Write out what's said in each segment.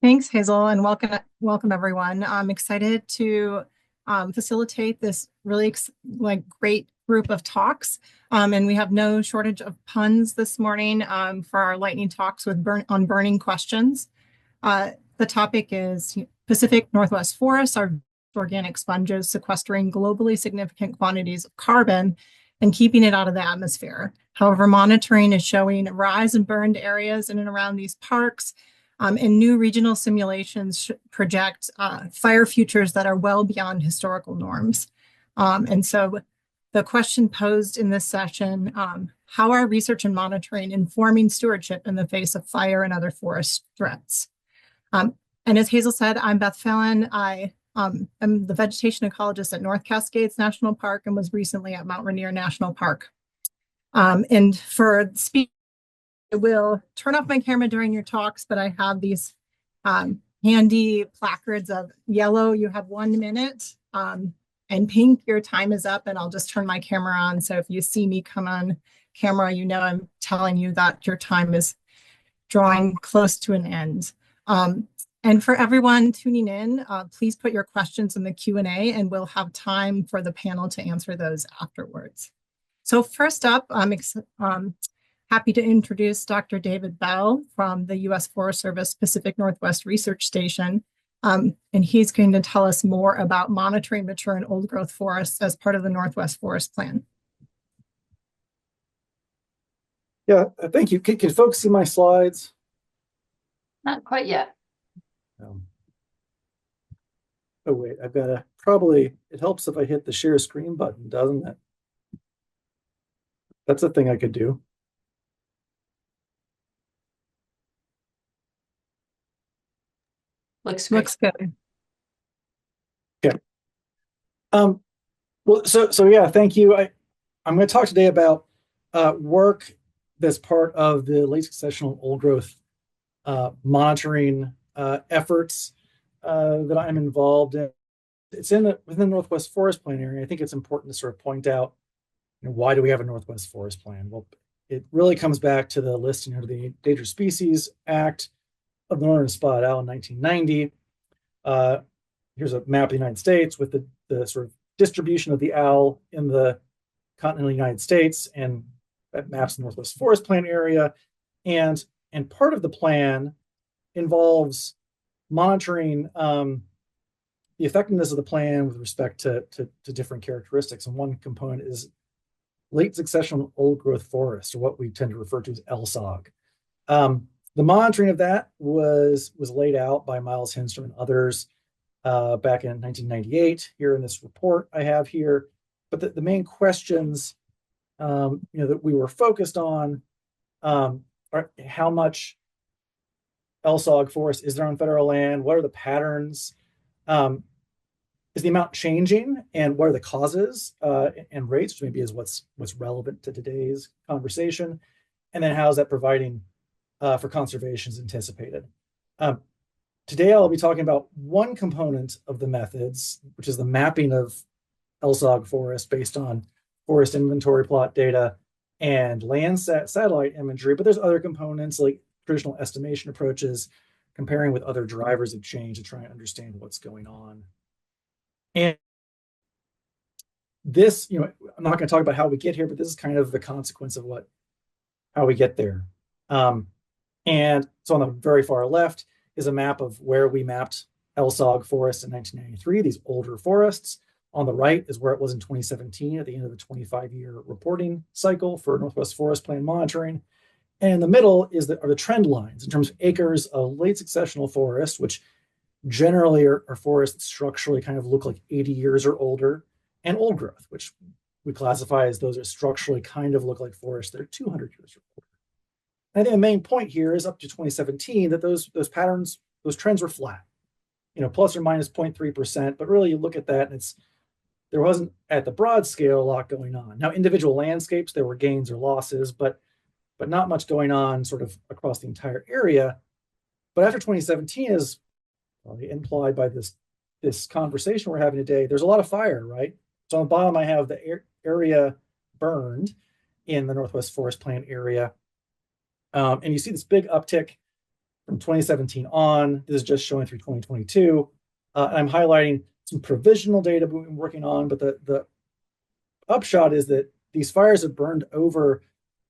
Thanks, Hazel, and welcome everyone. I'm excited to facilitate this really great group of talks, and we have no shortage of puns this morning for our lightning talks with on burning questions. The topic is Pacific Northwest forests are organic sponges sequestering globally significant quantities of carbon and keeping it out of the atmosphere. However, monitoring is showing a rise in burned areas in and around these parks. And new regional simulations project fire futures that are well beyond historical norms. And so the question posed in this session, how are research and monitoring informing stewardship in the face of fire and other forest threats? And as Hazel said, I'm Beth Fallon. I am the vegetation ecologist at North Cascades National Park and was recently at Mount Rainier National Park. And for speaking, I will turn off my camera during your talks, but I have these handy placards of yellow, you have 1 minute, and pink, your time is up, and I'll just turn my camera on. So if you see me come on camera, you know I'm telling you that your time is drawing close to an end. And for everyone tuning in, please put your questions in the Q&A, and we'll have time for the panel to answer those afterwards. So first up, I'm happy to introduce Dr. David Bell from the U.S. Forest Service Pacific Northwest Research Station. And he's going to tell us more about monitoring mature and old growth forests as part of the Northwest Forest Plan. Yeah, thank you. Can folks see my slides? Not quite yet. Oh, wait, I've got to it helps if I hit the share screen button, doesn't it? That's a thing I could do. Looks good. Okay. Well, so yeah, thank you. I'm going to talk today about work that's part of the late successional old growth monitoring efforts that I'm involved in. It's within the Northwest Forest Plan area. I think it's important to sort of point out, why do we have a Northwest Forest Plan? Well, it really comes back to the listing under the Endangered Species Act of the Northern Spotted Owl in 1990. Here's a map of the United States with the sort of distribution of the owl in the continental United States, and that maps the Northwest Forest Plan area. And part of the plan involves monitoring the effectiveness of the plan with respect to different characteristics. And one component is late successional old growth forests, or what we tend to refer to as LSOG. The monitoring of that was laid out by Miles Hinstrom and others back in 1998 here in this report I have here. But the main questions that we were focused on are how much LSOG forest is there on federal land? What are the patterns? Is the amount changing, and what are the causes and rates, which maybe is what's relevant to today's conversation? And then how is that providing for conservation as anticipated? Today I'll be talking about one component of the methods, which is the mapping of LSOG forest based on forest inventory plot data and Landsat satellite imagery. But there's other components like traditional estimation approaches, comparing with other drivers of change to try and understand what's going on. And this, I'm not going to talk about how we get here, but this is kind of the consequence of how we get there. And so on the very far left is a map of where we mapped LSOG forests in 1993, these older forests. On the right is where it was in 2017 at the end of the 25-year reporting cycle for Northwest Forest Plan monitoring. And in the middle are the trend lines in terms of acres of late successional forest, which generally are forests that structurally kind of look like 80 years or older, and old growth, which we classify as those that structurally kind of look like forests that are 200 years or older. I think the main point here is up to 2017 that those patterns, those trends were flat, plus or minus 0.3%. But really, you look at that, and there wasn't at the broad scale a lot going on. Now, individual landscapes, there were gains or losses, but not much going on sort of across the entire area. But after 2017 is probably implied by this conversation we're having today, there's a lot of fire, right? So on the bottom, I have the area burned in the Northwest Forest Plan area. And you see this big uptick from 2017 on. This is just showing through 2022. And I'm highlighting some provisional data we've been working on, but the upshot is that these fires have burned over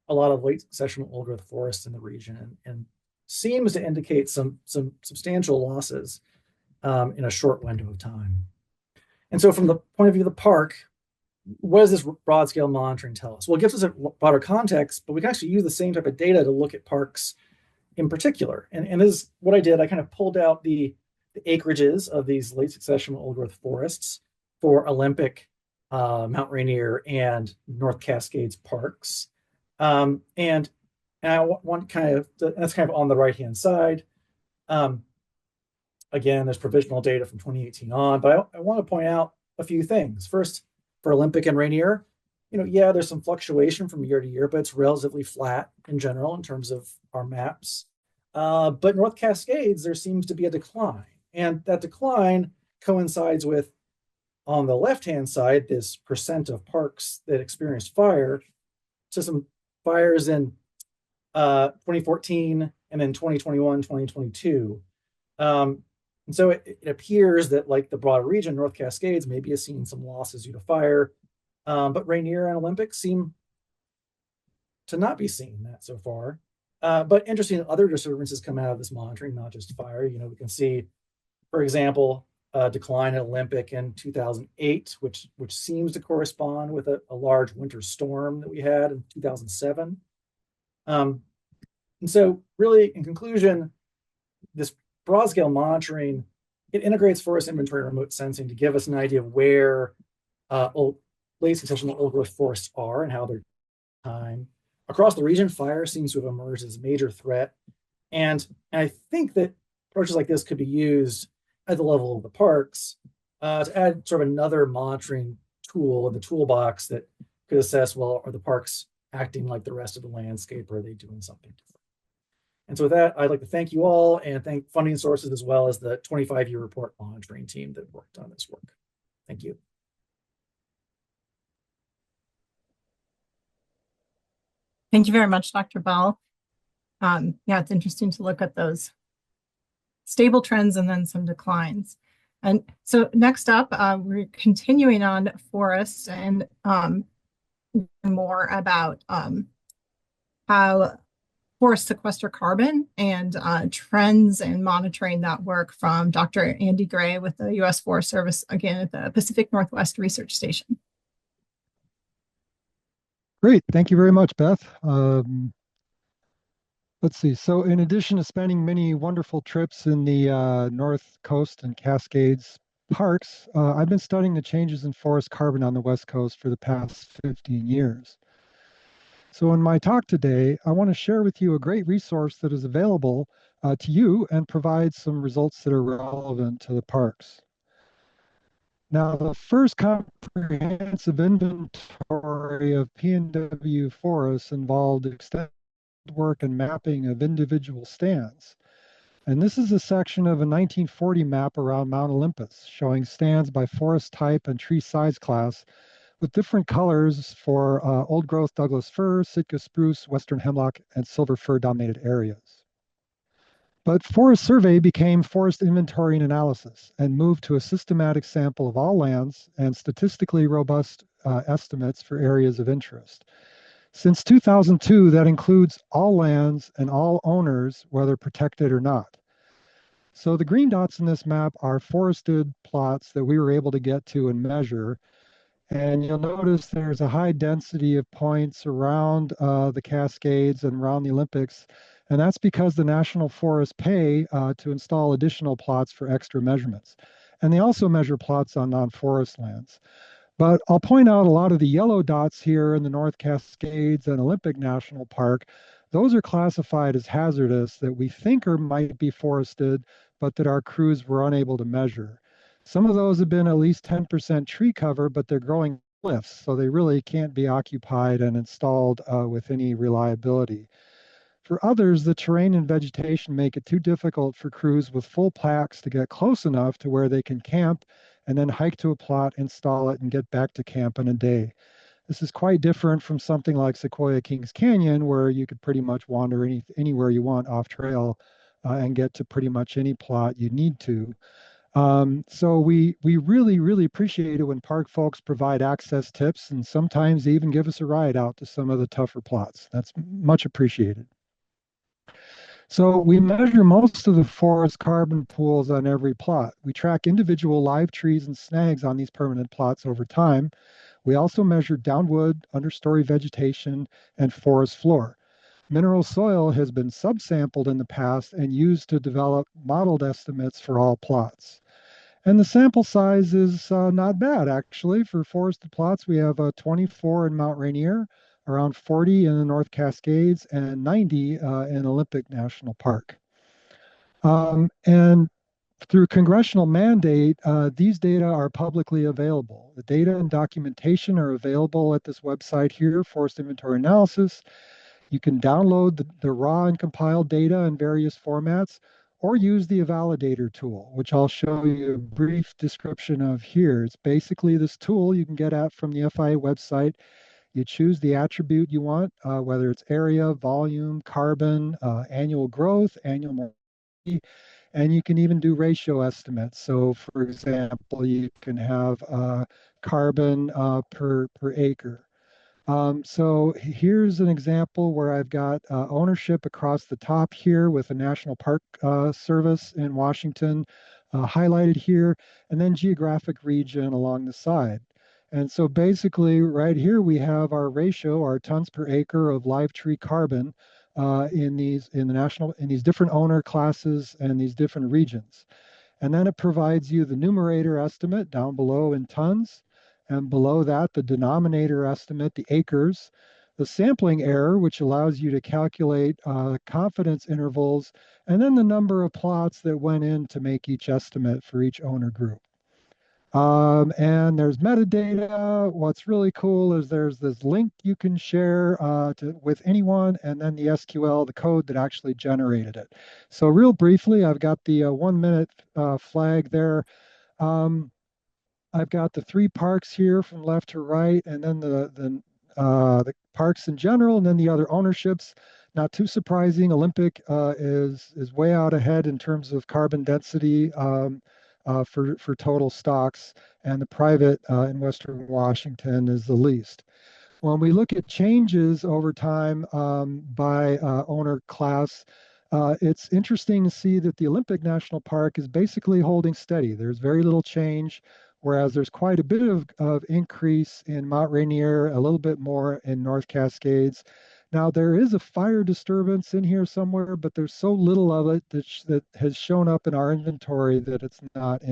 a lot of late successional old growth forests in the region and seems to indicate some substantial losses in a short window of time. And so from the point of view of the park, what does this broad scale monitoring tell us? Well, it gives us a broader context, but we can actually use the same type of data to look at parks in particular. And this is what I did. I kind of pulled out the acreages of these late successional old growth forests for Olympic, Mount Rainier, and North Cascades parks. And I want that's kind of on the right hand side. Again, there's provisional data from 2018 on, but I want to point out a few things. First, for Olympic and Rainier, yeah, there's some fluctuation from year to year, but it's relatively flat in general in terms of our maps. But North Cascades, there seems to be a decline. And that decline coincides with, on the left-hand side, this percent of parks that experienced fire. So some fires in 2014 and then 2021, 2022. And so it appears that, like the broader region, North Cascades maybe has seen some losses due to fire, but Rainier and Olympic seem to not be seeing that so far. But interesting, other disturbances come out of this monitoring, not just fire. We can see, for example, a decline at Olympic in 2008, which seems to correspond with a large winter storm that we had in 2007. And so really, in conclusion, this broad scale monitoring, it integrates forest inventory and remote sensing to give us an idea of where late successional old growth forests are and how they're time. Across the region, fire seems to have emerged as a major threat. And I think that approaches like this could be used at the level of the parks to add sort of another monitoring tool in the toolbox that could assess, well, are the parks acting like the rest of the landscape, or are they doing something different? And so with that, I'd like to thank you all and thank funding sources as well as the 25-year report monitoring team that worked on this work. Thank you. Thank you very much, Dr. Bell. Yeah, it's interesting to look at those stable trends and then some declines. And so next up, we're continuing on forests and more about how forests sequester carbon and trends and monitoring that work from Dr. Andy Gray with the U.S. Forest Service, again, at the Pacific Northwest Research Station. Great. Thank you very much, Beth. Let's see. So in addition to spending many wonderful trips in the North Coast and Cascades parks, I've been studying the changes in forest carbon on the West Coast for the past 15 years. So in my talk today, I want to share with you a great resource that is available to you and provide some results that are relevant to the parks. Now, the first comprehensive inventory of PNW forests involved extensive work and mapping of individual stands. And this is a section of a 1940 map around Mount Olympus, showing stands by forest type and tree size class, with different colors for old growth Douglas fir, Sitka spruce, western hemlock, and silver fir dominated areas. But Forest Survey became Forest Inventory and Analysis and moved to a systematic sample of all lands and statistically robust estimates for areas of interest. Since 2002, that includes all lands and all owners, whether protected or not. So the green dots in this map are forested plots that we were able to get to and measure. And you'll notice there's a high density of points around the Cascades and around the Olympics. And that's because the National Forests pay to install additional plots for extra measurements. And they also measure plots on non-forest lands. But I'll point out a lot of the yellow dots here in the North Cascades and Olympic National Park. Those are classified as hazardous that we think might be forested, but that our crews were unable to measure. Some of those have been at least 10% tree cover, but they're growing cliffs, so they really can't be occupied and installed with any reliability. For others, the terrain and vegetation make it too difficult for crews with full packs to get close enough to where they can camp and then hike to a plot, install it, and get back to camp in a day. This is quite different from something like Sequoia Kings Canyon, where you could pretty much wander anywhere you want off trail and get to pretty much any plot you need to. So we really, really appreciate it when park folks provide access tips and sometimes they even give us a ride out to some of the tougher plots. That's much appreciated. So we measure most of the forest carbon pools on every plot. We track individual live trees and snags on these permanent plots over time. We also measure downwood, understory vegetation, and forest floor. Mineral soil has been subsampled in the past and used to develop modeled estimates for all plots. And the sample size is not bad, actually. For forested plots, we have 24 in Mount Rainier, around 40 in the North Cascades, and 90 in Olympic National Park. And through congressional mandate, these data are publicly available. The data and documentation are available at this website here, Forest Inventory Analysis. You can download the raw and compiled data in various formats, or use the eValidator tool, which I'll show you a brief description of here. It's basically this tool you can get at from the FIA website. You choose the attribute you want, whether it's area, volume, carbon, annual growth, annual mortality, and you can even do ratio estimates. So for example, you can have carbon per acre. So here's an example where I've got ownership across the top here with the National Park Service in Washington highlighted here, and then geographic region along the side. And so basically right here we have our ratio, our tons per acre of live tree carbon in these different owner classes and these different regions. And then it provides you the numerator estimate down below in tons, and below that, the denominator estimate, the acres, the sampling error, which allows you to calculate confidence intervals, and then the number of plots that went in to make each estimate for each owner group. And there's metadata. What's really cool is there's this link you can share with anyone, and then the SQL, the code that actually generated it. So real briefly, I've got the 1 minute flag there. I've got the 3 parks here from left to right, and then the parks in general, and then the other ownerships. Not too surprising, Olympic is way out ahead in terms of carbon density for total stocks, and the private in Western Washington is the least. When we look at changes over time by owner class, it's interesting to see that the Olympic National Park is basically holding steady. There's very little change, whereas there's quite a bit of increase in Mount Rainier, a little bit more in North Cascades. Now, there is a fire disturbance in here somewhere, but there's so little of it that has shown up in our inventory that it's not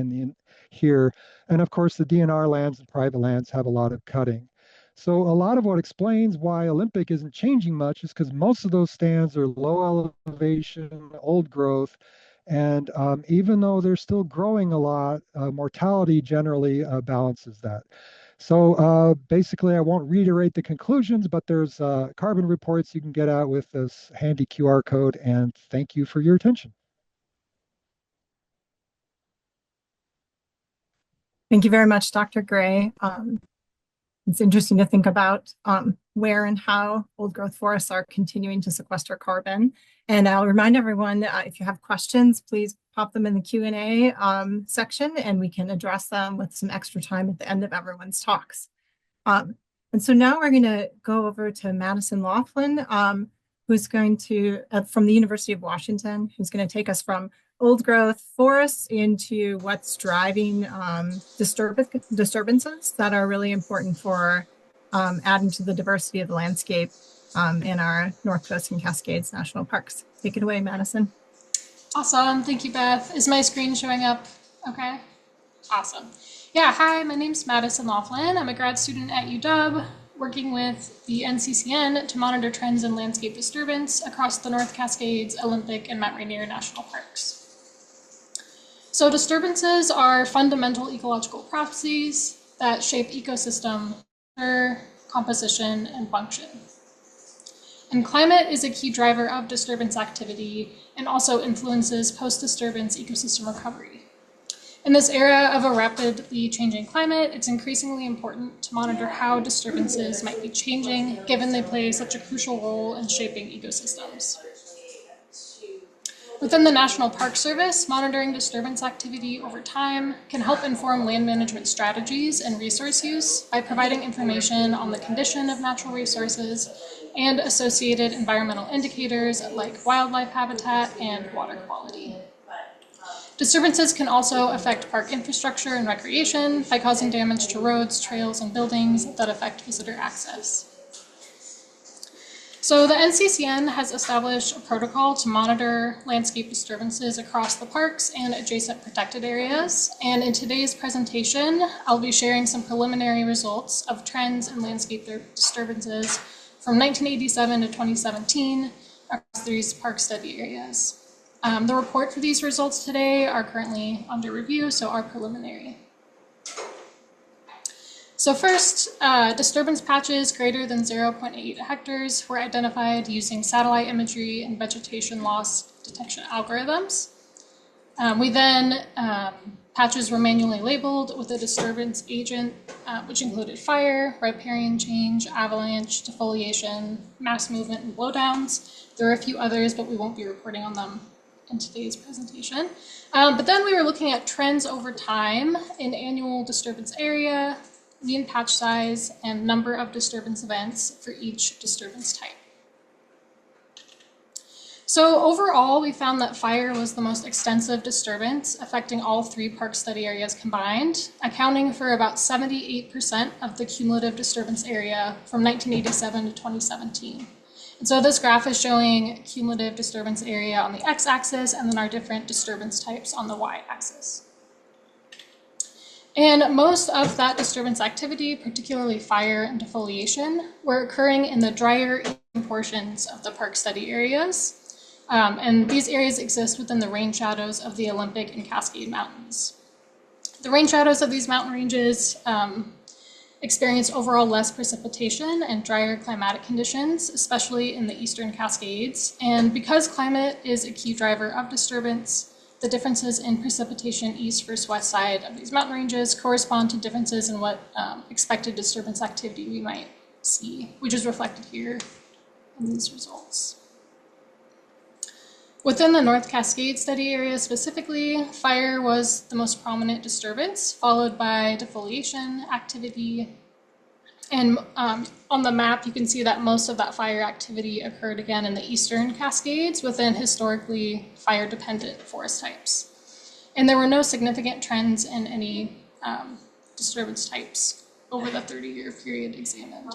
here. And of course, the DNR lands and private lands have a lot of cutting. So a lot of what explains why Olympic isn't changing much is because most of those stands are low elevation, old growth, and even though they're still growing a lot, mortality generally balances that. So basically, I won't reiterate the conclusions, but there's carbon reports you can get out with this handy QR code, and thank you for your attention. Thank you very much, Dr. Gray. It's interesting to think about where and how old growth forests are continuing to sequester carbon. And I'll remind everyone, if you have questions, please pop them in the Q&A section, and we can address them with some extra time at the end of everyone's talks. And so now we're going to go over to Madison Laughlin, who's going to, from the University of Washington, who's going to take us from old growth forests into what's driving disturbances that are really important for adding to the diversity of the landscape in our North Coast and Cascades National Parks. Take it away, Madison. Awesome. Thank you, Beth. Is my screen showing up okay? Awesome. Yeah, hi, my name's Madison Laughlin. I'm a grad student at UW, working with the NCCN to monitor trends in landscape disturbance across the North Cascades, Olympic, and Mount Rainier National Parks. So disturbances are fundamental ecological processes that shape ecosystem composition and function. And climate is a key driver of disturbance activity and also influences post-disturbance ecosystem recovery. In this era of a rapidly changing climate, it's increasingly important to monitor how disturbances might be changing, given they play such a crucial role in shaping ecosystems. Within the National Park Service, monitoring disturbance activity over time can help inform land management strategies and resource use by providing information on the condition of natural resources and associated environmental indicators like wildlife habitat and water quality. Disturbances can also affect park infrastructure and recreation by causing damage to roads, trails, and buildings that affect visitor access. So the NCCN has established a protocol to monitor landscape disturbances across the parks and adjacent protected areas. And in today's presentation, I'll be sharing some preliminary results of trends in landscape disturbances from 1987 to 2017 across these park study areas. The report for these results today are currently under review, so are preliminary. So first, disturbance patches greater than 0.8 hectares were identified using satellite imagery and vegetation loss detection algorithms. We then, patches were manually labeled with a disturbance agent, which included fire, riparian change, avalanche, defoliation, mass movement, and blowdowns. There are a few others, but we won't be reporting on them in today's presentation. But then we were looking at trends over time in annual disturbance area, mean patch size, and number of disturbance events for each disturbance type. So overall, we found that fire was the most extensive disturbance affecting all three park study areas combined, accounting for about 78% of the cumulative disturbance area from 1987 to 2017. And so this graph is showing cumulative disturbance area on the x-axis and then our different disturbance types on the y-axis. And most of that disturbance activity, particularly fire and defoliation, were occurring in the drier portions of the park study areas. And these areas exist within the rain shadows of the Olympic and Cascade Mountains. The rain shadows of these mountain ranges experience overall less precipitation and drier climatic conditions, especially in the eastern Cascades. And because climate is a key driver of disturbance, the differences in precipitation east versus west side of these mountain ranges correspond to differences in what expected disturbance activity we might see, which is reflected here in these results. Within the North Cascades study area specifically, fire was the most prominent disturbance, followed by defoliation activity. And on the map, you can see that most of that fire activity occurred again in the eastern Cascades within historically fire-dependent forest types. And there were no significant trends in any disturbance types over the 30-year period examined.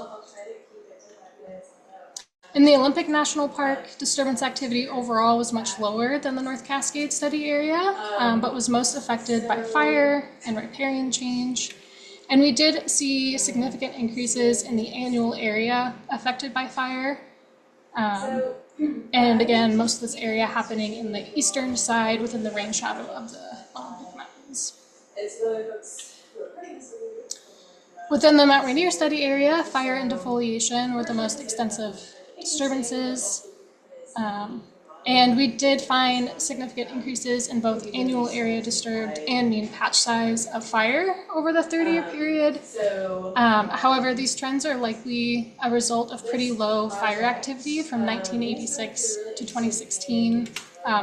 In the Olympic National Park, disturbance activity overall was much lower than the North Cascades study area, but was most affected by fire and riparian change. And we did see significant increases in the annual area affected by fire. And again, most of this area happening in the eastern side within the rain shadow of the Olympic Mountains. Within the Mount Rainier study area, fire and defoliation were the most extensive disturbances. And we did find significant increases in both annual area disturbed and mean patch size of fire over the 30-year period. However, these trends are likely a result of pretty low fire activity from 1986 to 2016,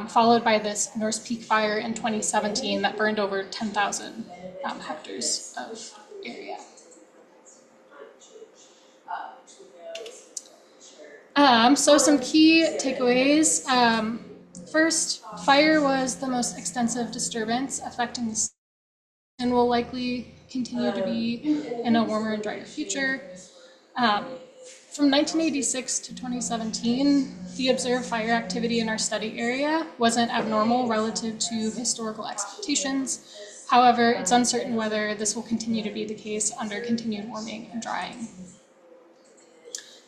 followed by this Norse Peak fire in 2017 that burned over 10,000 hectares of area. So some key takeaways. First, fire was the most extensive disturbance affecting the state and will likely continue to be in a warmer and drier future. From 1986 to 2017, the observed fire activity in our study area wasn't abnormal relative to historical expectations. However, it's uncertain whether this will continue to be the case under continued warming and drying.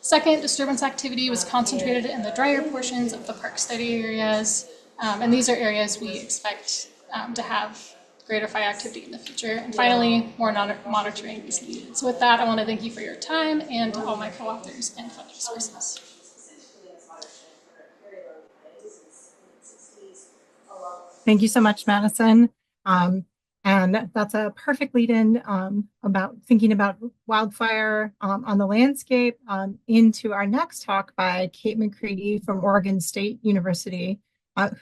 Second, disturbance activity was concentrated in the drier portions of the park study areas, and these are areas we expect to have greater fire activity in the future. And finally, more monitoring is needed. So with that, I want to thank you for your time and to all my co-authors and funding sources. Thank you so much, Madison. And that's a perfect lead-in about thinking about wildfire on the landscape into our next talk by Kate McCredie from Oregon State University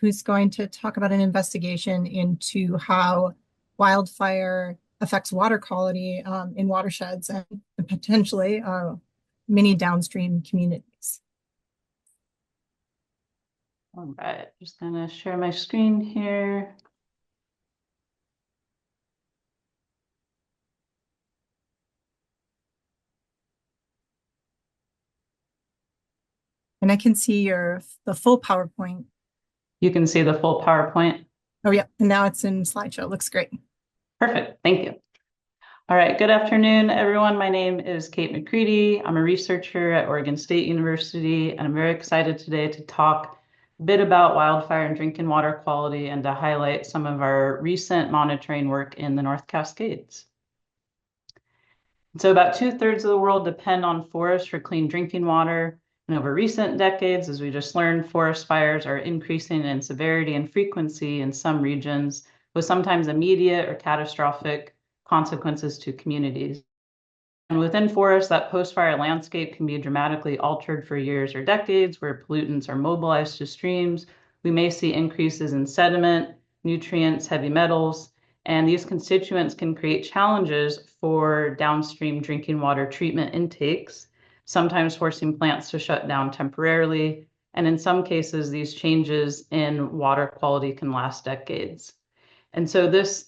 who's going to talk about an investigation into how wildfire affects water quality in watersheds and potentially many downstream communities. All right, just gonna share my screen here. And I can see the full PowerPoint. You can see the full PowerPoint. Oh, yeah. And now it's in slideshow. Looks great. Perfect. Thank you. All right. Good afternoon, everyone. My name is Kate McCredie. I'm a researcher at Oregon State University, and I'm very excited today to talk a bit about wildfire and drinking water quality and to highlight some of our recent monitoring work in the North Cascades. So about 2/3 of the world depend on forests for clean drinking water. And over recent decades, as we just learned, forest fires are increasing in severity and frequency in some regions, with sometimes immediate or catastrophic consequences to communities. And within forests, that post-fire landscape can be dramatically altered for years or decades, where pollutants are mobilized to streams. We may see increases in sediment, nutrients, heavy metals, and these constituents can create challenges for downstream drinking water treatment intakes, sometimes forcing plants to shut down temporarily. And in some cases, these changes in water quality can last decades. And so this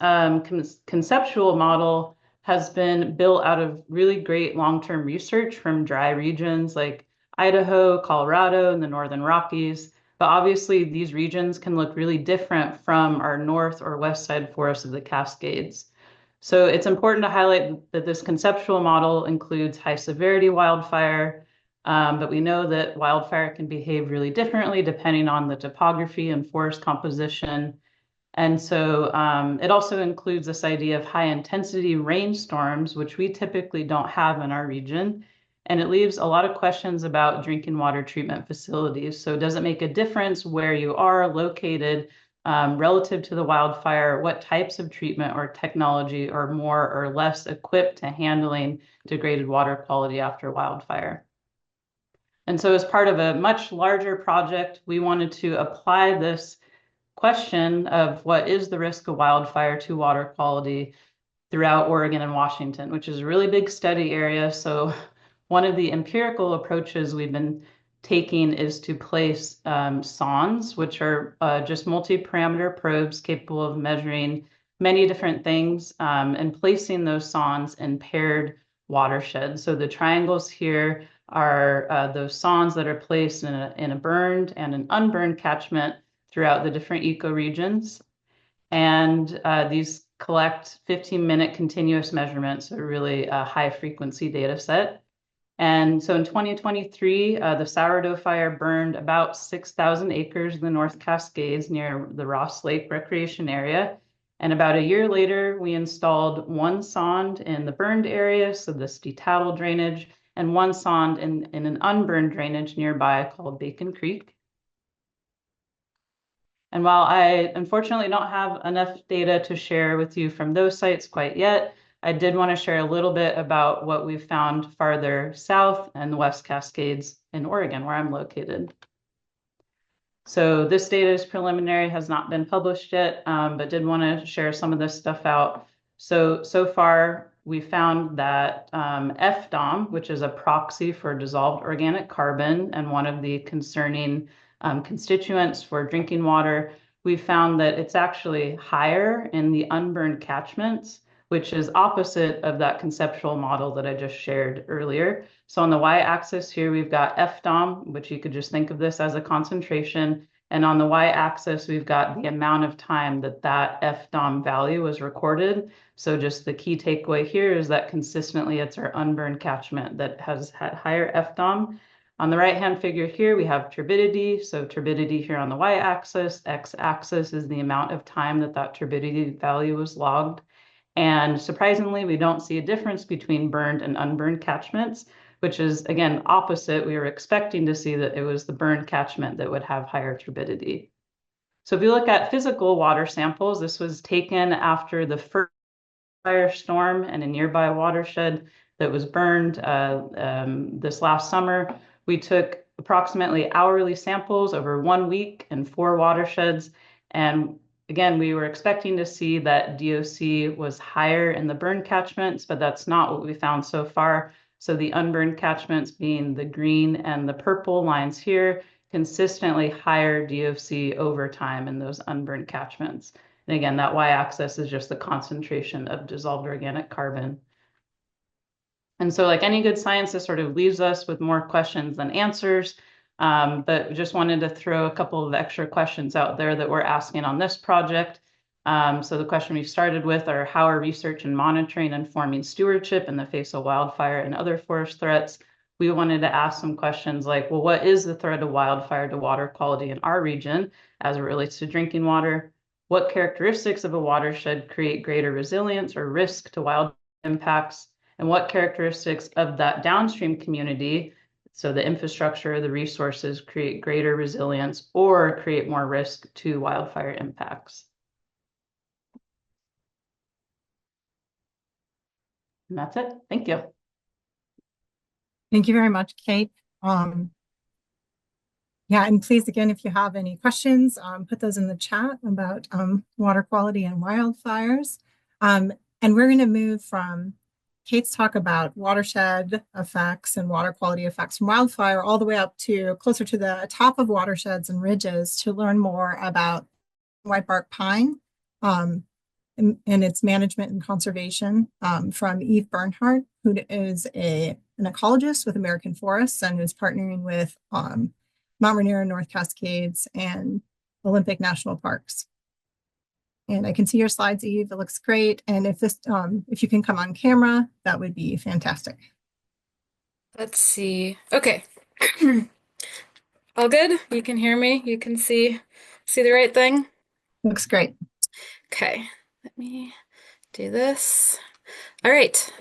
conceptual model has been built out of really great long-term research from dry regions like Idaho, Colorado, and the Northern Rockies. But obviously, these regions can look really different from our north or west side forests of the Cascades. So it's important to highlight that this conceptual model includes high severity wildfire, but we know that wildfire can behave really differently depending on the topography and forest composition. And so it also includes this idea of high intensity rainstorms, which we typically don't have in our region. And it leaves a lot of questions about drinking water treatment facilities. So does it make a difference where you are located relative to the wildfire? What types of treatment or technology are more or less equipped to handling degraded water quality after wildfire? And so as part of a much larger project, we wanted to apply this question of what is the risk of wildfire to water quality throughout Oregon and Washington, which is a really big study area. So one of the empirical approaches we've been taking is to place sondes, which are just multi-parameter probes capable of measuring many different things, and placing those sondes in paired watersheds. So the triangles here are those sondes that are placed in a burned and an unburned catchment throughout the different ecoregions. And these collect 15-minute continuous measurements, a really high frequency data set. And so in 2023, the sourdough fire burned about 6,000 acres in the North Cascades near the Ross Lake Recreation Area. And about a year later, we installed one sonde in the burned area, so this detidal drainage, and one sonde in an unburned drainage nearby called Bacon Creek. And while I unfortunately don't have enough data to share with you from those sites quite yet, I did want to share a little bit about what we've found farther south in the West Cascades in Oregon, where I'm located. So this data is preliminary, has not been published yet, but did want to share some of this stuff out. So far, we found that FDOM, which is a proxy for dissolved organic carbon and one of the concerning constituents for drinking water, we found that it's actually higher in the unburned catchments, which is opposite of that conceptual model that I just shared earlier. So on the y-axis here, we've got FDOM, which you could just think of this as a concentration. And on the y-axis, we've got the amount of time that FDOM value was recorded. So just the key takeaway here is that consistently it's our unburned catchment that has had higher FDOM. On the right-hand figure here, we have turbidity. So turbidity here on the y-axis, x-axis is the amount of time that turbidity value was logged. And surprisingly, we don't see a difference between burned and unburned catchments, which is, again, opposite. We were expecting to see that it was the burned catchment that would have higher turbidity. So if you look at physical water samples, this was taken after the first fire storm and a nearby watershed that was burned this last summer. We took approximately hourly samples over 1 week in 4 watersheds. And again, we were expecting to see that DOC was higher in the burn catchments, but that's not what we found so far. So the unburned catchments, being the green and the purple lines here, consistently higher DOC over time in those unburned catchments. And again, that y-axis is just the concentration of dissolved organic carbon. And so like any good science, this sort of leaves us with more questions than answers. But just wanted to throw a couple of extra questions out there that we're asking on this project. So the question we started with are, how are research and monitoring informing stewardship in the face of wildfire and other forest threats? We wanted to ask some questions like, well, what is the threat of wildfire to water quality in our region as it relates to drinking water? What characteristics of a watershed create greater resilience or risk to wild impacts? And what characteristics of that downstream community, so the infrastructure, the resources, create greater resilience or create more risk to wildfire impacts? And that's it. Thank you. Thank you very much, Kate. Yeah, and please, again, if you have any questions, put those in the chat about water quality and wildfires. And we're going to move from Kate's talk about watershed effects and water quality effects from wildfire all the way up to closer to the top of watersheds and ridges to learn more about whitebark pine and its management and conservation from Eve Bernhard, who is an ecologist with American Forests and who's partnering with Mount Rainier, North Cascades, and Olympic National Parks. And I can see your slides, Eve. It looks great. And if you can come on camera, that would be fantastic. Let's see. Okay. All good? You can hear me? You can see the right thing? Looks great. Okay. Let me do this. All right.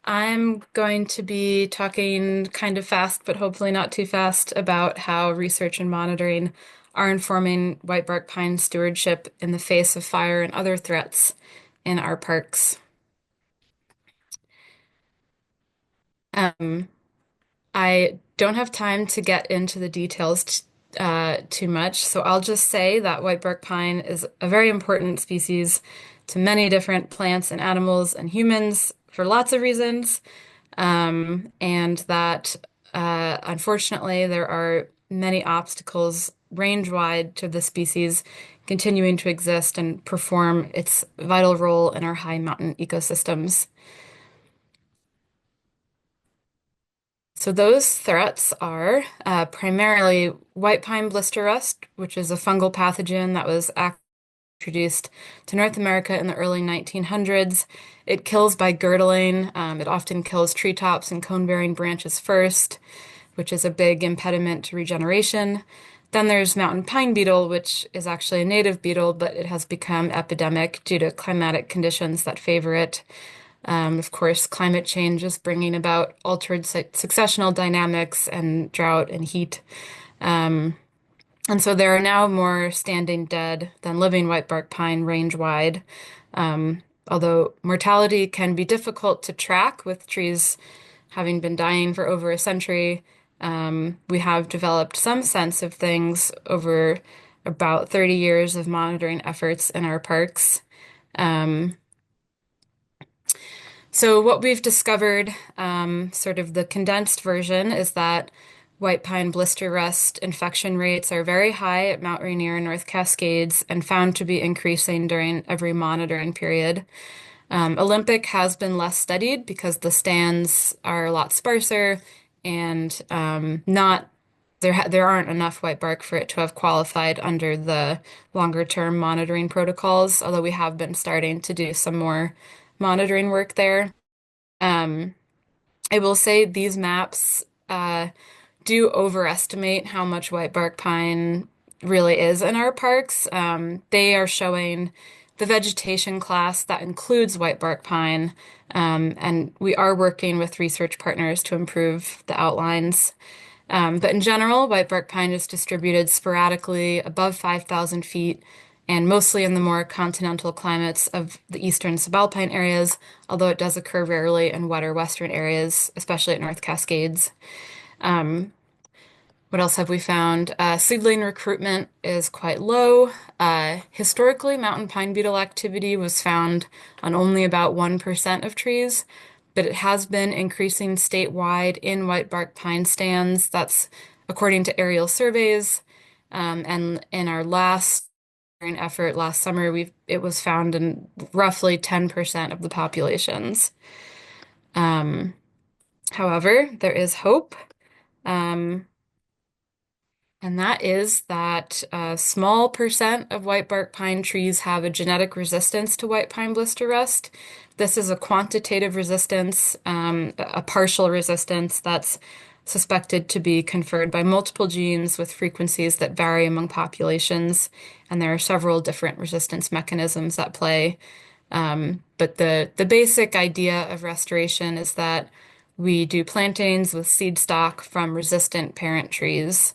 I'm going to be talking kind of fast, but hopefully not too fast, about how research and monitoring are informing whitebark pine stewardship in the face of fire and other threats in our parks. I don't have time to get into the details too much, so I'll just say that whitebark pine is a very important species to many different plants and animals and humans for lots of reasons, and that unfortunately there are many obstacles range-wide to the species continuing to exist and perform its vital role in our high mountain ecosystems. So those threats are primarily white pine blister rust, which is a fungal pathogen that was introduced to North America in the early 1900s. It kills by girdling. It often kills treetops and cone-bearing branches first, which is a big impediment to regeneration. Then there's mountain pine beetle, which is actually a native beetle, but it has become epidemic due to climatic conditions that favor it. Of course, climate change is bringing about altered successional dynamics and drought and heat. And so there are now more standing dead than living whitebark pine range-wide. Although mortality can be difficult to track with trees having been dying for over a century, we have developed some sense of things over about 30 years of monitoring efforts in our parks. So what we've discovered, sort of the condensed version, is that white pine blister rust infection rates are very high at Mount Rainier and North Cascades and found to be increasing during every monitoring period. Olympic has been less studied because the stands are a lot sparser and there aren't enough whitebark for it to have qualified under the longer term monitoring protocols, although we have been starting to do some more monitoring work there. I will say these maps do overestimate how much whitebark pine really is in our parks. They are showing the vegetation class that includes whitebark pine, and we are working with research partners to improve the outlines. But in general, whitebark pine is distributed sporadically above 5,000 feet and mostly in the more continental climates of the eastern subalpine areas, although it does occur rarely in wetter western areas, especially at North Cascades. What else have we found? Seedling recruitment is quite low. Historically, mountain pine beetle activity was found on only about 1% of trees, but it has been increasing statewide in whitebark pine stands. That's according to aerial surveys. And in our last effort last summer, it was found in roughly 10% of the populations. However, there is hope. And that is that a small percent of whitebark pine trees have a genetic resistance to white pine blister rust. This is a quantitative resistance, a partial resistance that's suspected to be conferred by multiple genes with frequencies that vary among populations. And there are several different resistance mechanisms at play. But the basic idea of restoration is that we do plantings with seed stock from resistant parent trees.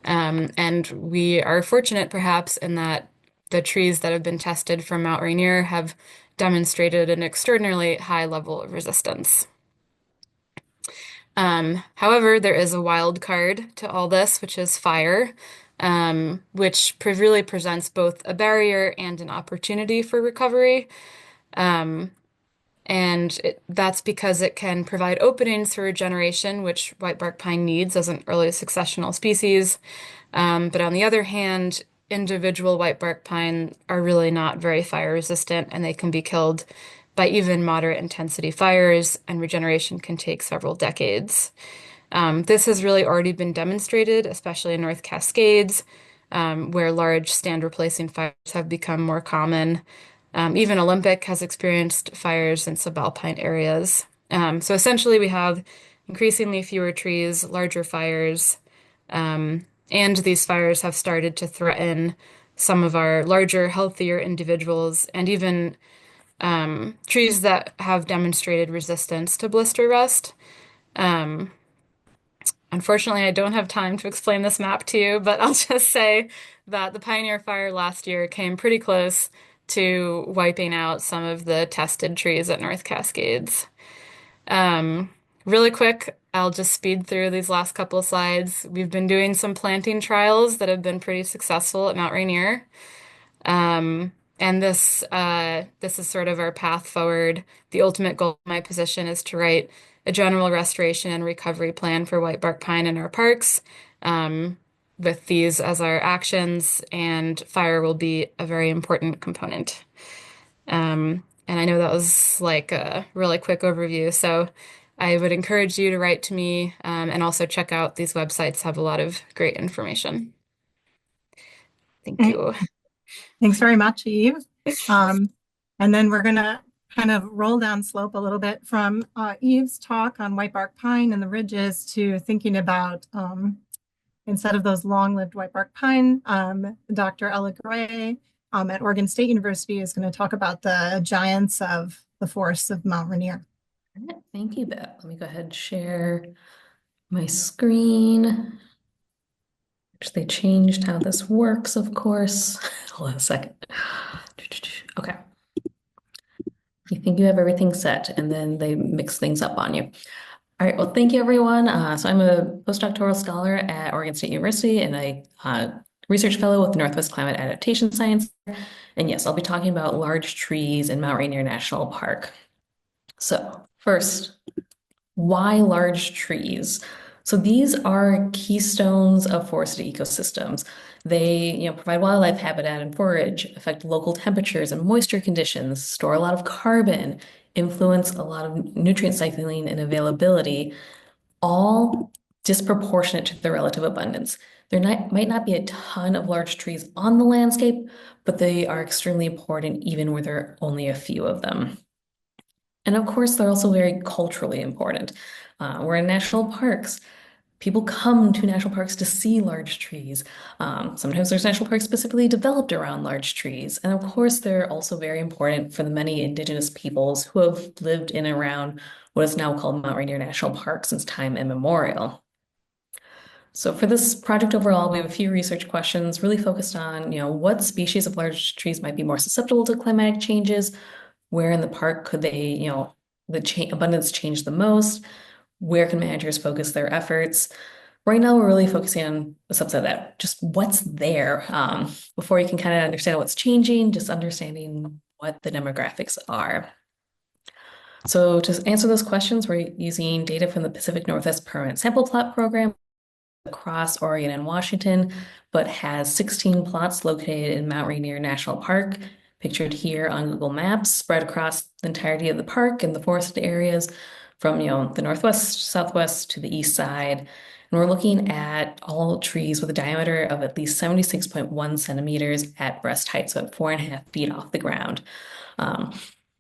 And we are fortunate perhaps in that the trees that have been tested from Mount Rainier have demonstrated an extraordinarily high level of resistance. However, there is a wild card to all this, which is fire, which really presents both a barrier and an opportunity for recovery. That's because it can provide openings for regeneration, which whitebark pine needs as an early successional species. But on the other hand, individual whitebark pine are really not very fire resistant, and they can be killed by even moderate intensity fires, and regeneration can take several decades. This has really already been demonstrated, especially in North Cascades, where large stand replacing fires have become more common. Even Olympic has experienced fires in subalpine areas. So essentially, we have increasingly fewer trees, larger fires, and these fires have started to threaten some of our larger, healthier individuals, and even trees that have demonstrated resistance to blister rust. Unfortunately, I don't have time to explain this map to you, but I'll just say that the Pioneer Fire last year came pretty close to wiping out some of the tested trees at North Cascades. Really quick, I'll just speed through these last couple of slides. We've been doing some planting trials that have been pretty successful at Mount Rainier. And this is sort of our path forward. The ultimate goal of my position is to write a general restoration and recovery plan for whitebark pine in our parks, with these as our actions, and fire will be a very important component. And I know that was like a really quick overview, so I would encourage you to write to me, and also check out these websites, have a lot of great information. Thank you. Thanks very much, Eve. And then we're going to kind of roll down slope a little bit from Eve's talk on whitebark pine and the ridges to thinking about, instead of those long-lived whitebark pine, Dr. Ella Gray at Oregon State University is going to talk about the giants of the forests of Mount Rainier. Thank you, Beth. Let me go ahead and share my screen. Which they changed how this works, of course. Hold on a second. Okay. You think you have everything set, and then they mix things up on you. All right, well, thank you, everyone. So I'm a postdoctoral scholar at Oregon State University and a research fellow with the Northwest Climate Adaptation Science. And yes, I'll be talking about large trees in Mount Rainier National Park. So first, why large trees? So these are keystones of forested ecosystems. They, provide wildlife habitat and forage, affect local temperatures and moisture conditions, store a lot of carbon, influence a lot of nutrient cycling and availability, all disproportionate to their relative abundance. There might not be a ton of large trees on the landscape, but they are extremely important even where there are only a few of them. And of course, they're also very culturally important. We're in national parks. People come to national parks to see large trees. Sometimes there's national parks specifically developed around large trees. And of course, they're also very important for the many indigenous peoples who have lived in and around what is now called Mount Rainier National Park since time immemorial. So for this project overall, we have a few research questions really focused on, what species of large trees might be more susceptible to climatic changes, where in the park could they, the abundance change the most, where can managers focus their efforts, Right now, we're really focusing on a subset of that, just what's there, before you can kind of understand what's changing, just understanding what the demographics are. So to answer those questions, we're using data from the Pacific Northwest Permanent Sample Plot Program across Oregon and Washington, but has 16 plots located in Mount Rainier National Park, pictured here on Google Maps, spread across the entirety of the park and the forested areas from, the northwest, southwest to the east side. And we're looking at all trees with a diameter of at least 76.1 centimeters at breast height, so at 4.5 feet off the ground.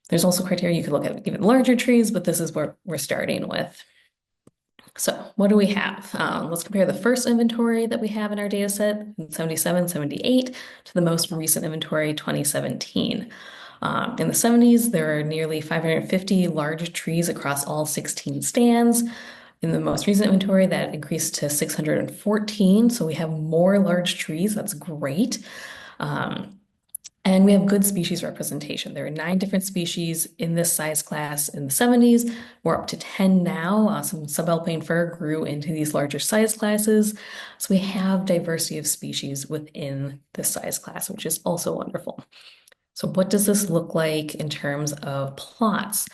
There's also criteria you could look at even larger trees, but this is where we're starting with. So what do we have? Let's compare the first inventory that we have in our data set in 77, 78 to the most recent inventory, 2017. In the 70s, there are nearly 550 large trees across all 16 stands. In the most recent inventory, that increased to 614. So we have more large trees. That's great. And we have good species representation. There are 9 different species in this size class in the 70s. We're up to 10 now. Some subalpine fir grew into these larger size classes. So we have diversity of species within this size class, which is also wonderful. So what does this look like in terms of plots?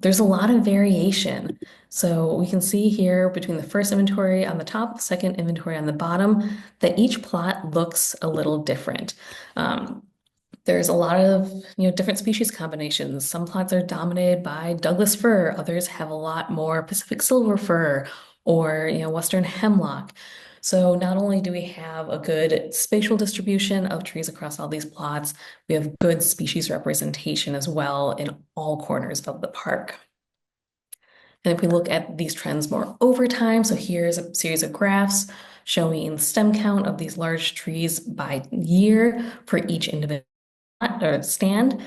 There's a lot of variation. So we can see here between the first inventory on the top, the second inventory on the bottom, that each plot looks a little different. There's a lot of different species combinations. Some plots are dominated by Douglas fir, others have a lot more Pacific silver fir or Western hemlock. So not only do we have a good spatial distribution of trees across all these plots, we have good species representation as well in all corners of the park. And if we look at these trends more over time, so here's a series of graphs showing the stem count of these large trees by year for each individual plot or stand.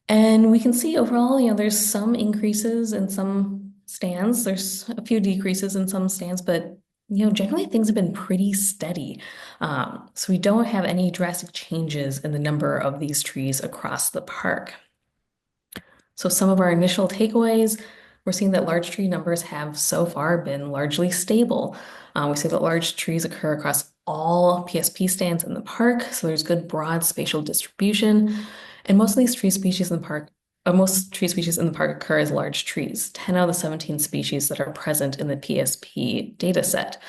And we can see overall, there's some increases in some stands, there's a few decreases in some stands, but generally things have been pretty steady. So we don't have any drastic changes in the number of these trees across the park. So some of our initial takeaways, we're seeing that large tree numbers have so far been largely stable. We see that large trees occur across all PSP stands in the park, so there's good broad spatial distribution. And most of these tree species in the park, most tree species in the park occur as large trees, 10 out of the 17 species that are present in the PSP data set.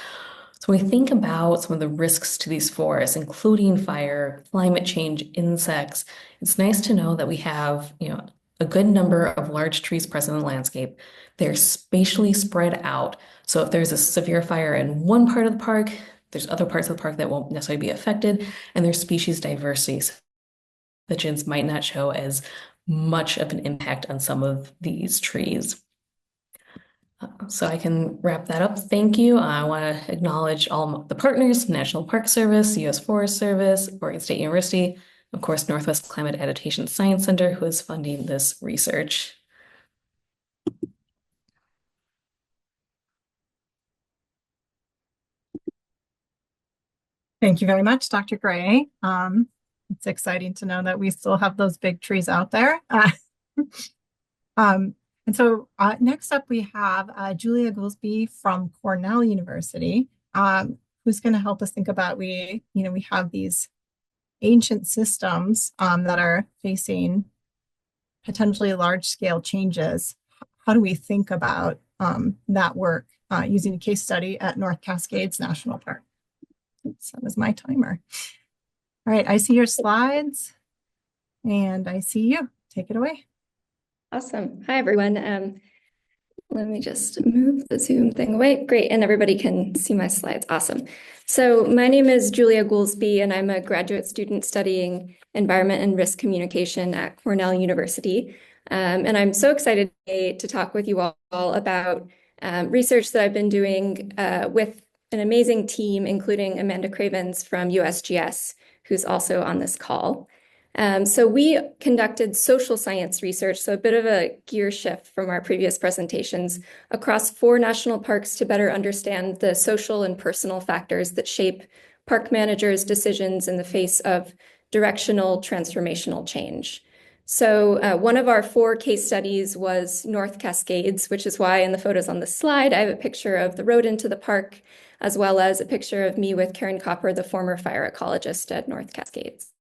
So when we think about some of the risks to these forests, including fire, climate change, insects, it's nice to know that we have, a good number of large trees present in the landscape. They're spatially spread out. So if there's a severe fire in one part of the park, there's other parts of the park that won't necessarily be affected, and there's species diversity. So pathogens might not show as much of an impact on some of these trees. So I can wrap that up. Thank you. I want to acknowledge all the partners, National Park Service, U.S. Forest Service, Oregon State University, of course, Northwest Climate Adaptation Science Center, who is funding this research. Thank you very much, Dr. Gray. It's exciting to know that we still have those big trees out there. And so next up, we have Julia Goolsby from Cornell University, who's going to help us think about, we have these ancient systems that are facing potentially large scale changes. How do we think about that work using a case study at North Cascades National Park? Oops, that was my timer. All right, I see your slides and I see you. Take it away. Awesome. Hi, everyone. Let me just move the Zoom thing away. Great, and everybody can see my slides. Awesome. So my name is Julia Goolsby, and I'm a graduate student studying environment and risk communication at Cornell University. And I'm so excited today to talk with you all about research that I've been doing with an amazing team, including Amanda Cravens from USGS, who's also on this call. So we conducted social science research, so a bit of a gear shift from our previous presentations, across 4 national parks to better understand the social and personal factors that shape park managers' decisions in the face of directional transformational change. So one of our 4 case studies was North Cascades, which is why in the photos on the slide, I have a picture of the road into the park, as well as a picture of me with Karen Copper, the former fire ecologist at North Cascades.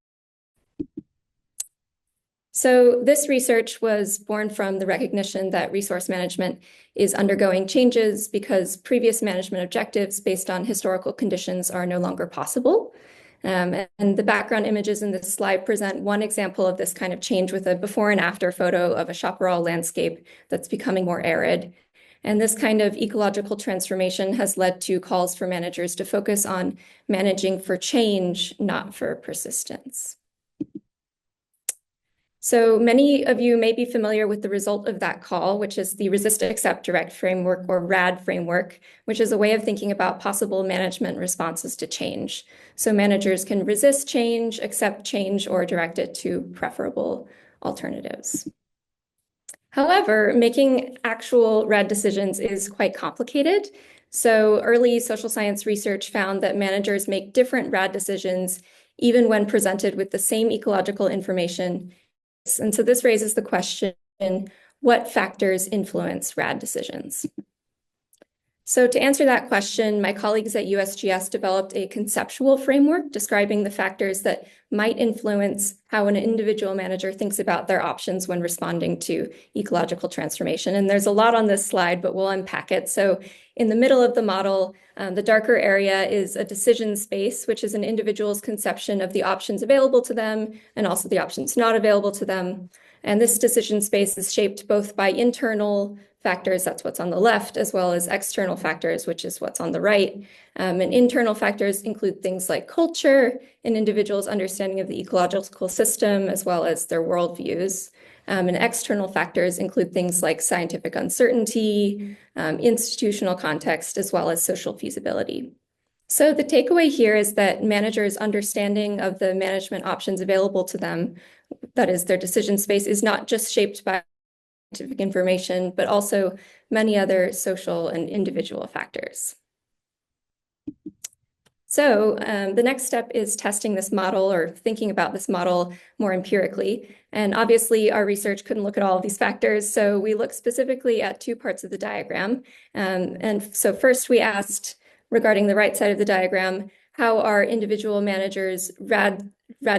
So this research was born from the recognition that resource management is undergoing changes because previous management objectives based on historical conditions are no longer possible. And the background images in this slide present one example of this kind of change with a before and after photo of a chaparral landscape that's becoming more arid. And this kind of ecological transformation has led to calls for managers to focus on managing for change, not for persistence. So many of you may be familiar with the result of that call, which is the Resist, Accept, Direct framework, or RAD framework, which is a way of thinking about possible management responses to change. So managers can resist change, accept change, or direct it to preferable alternatives. However, making actual RAD decisions is quite complicated. So early social science research found that managers make different RAD decisions even when presented with the same ecological information. And so this raises the question, what factors influence RAD decisions? So to answer that question, my colleagues at USGS developed a conceptual framework describing the factors that might influence how an individual manager thinks about their options when responding to ecological transformation. And there's a lot on this slide, but we'll unpack it. So in the middle of the model, the darker area is a decision space, which is an individual's conception of the options available to them and also the options not available to them. And this decision space is shaped both by internal factors, that's what's on the left, as well as external factors, which is what's on the right. And internal factors include things like culture, an individual's understanding of the ecological system, as well as their worldviews. And external factors include things like scientific uncertainty, institutional context, as well as social feasibility. So the takeaway here is that managers' understanding of the management options available to them, that is their decision space, is not just shaped by scientific information, but also many other social and individual factors. So the next step is testing this model or thinking about this model more empirically. And obviously our research couldn't look at all of these factors. So we looked specifically at 2 parts of the diagram. And so first we asked, regarding the right side of the diagram, how are individual managers' RAD